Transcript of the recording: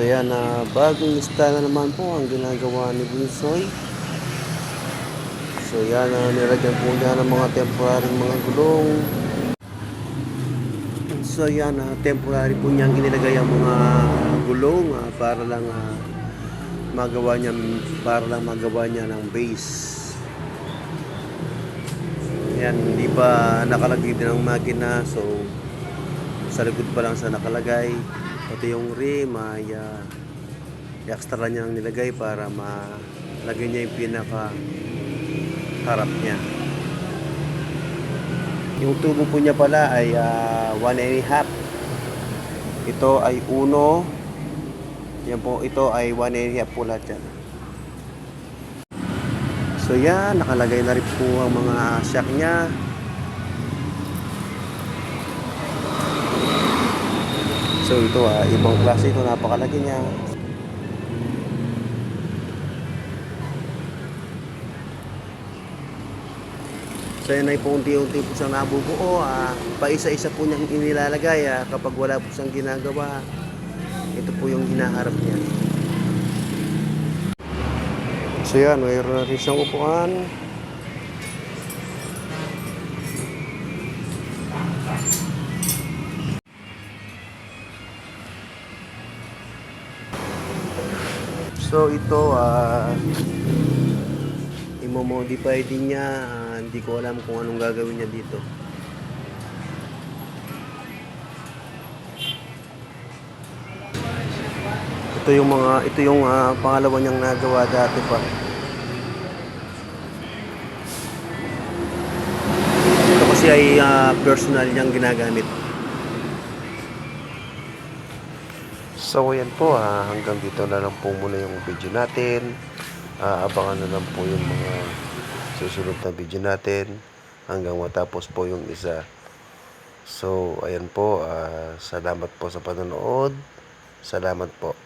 So yan, bagong style na naman po ang ginagawa ni Bunsoy. So yan, nilagyan po niya ng mga temporary mga gulong. So yan, temporary po niyang inilagay ang mga gulong para lang magawa niya ng base. Yan, hindi pa nakalagay din ang makina, so sa likod pa lang sa nakalagay. Pati yung rim ay extra niya nilagay para malagay niya yung pinaka harap niya. Yung tubo po niya pala ay 1.5. Ito ay 1. Yan po, ito ay 1.5 po lahat yan. So yan, nakalagay na rin po ang mga shock niya. So ito ibang klase ito, napakalaki niya. So yan ay po unti-unti po siyang nabubuo. Pa-isa-isa po niyang inilalagay kapag wala po siyang ginagawa. Ito po yung hinaharap niya. So yan, mayroon na rin siyang upuan. So ito imo-modify din niya. Hindi ko alam kung anong gagawin niya dito. Ito yung pangalawa niyang nagawa dati pa. Ito kasi ay personal niyang ginagamit. So yan po, hanggang dito na lang po muna yung video natin. Abangan na lang po yung mga susunod na video natin hanggang matapos po yung isa. So ayan po, salamat po sa panonood. Salamat po.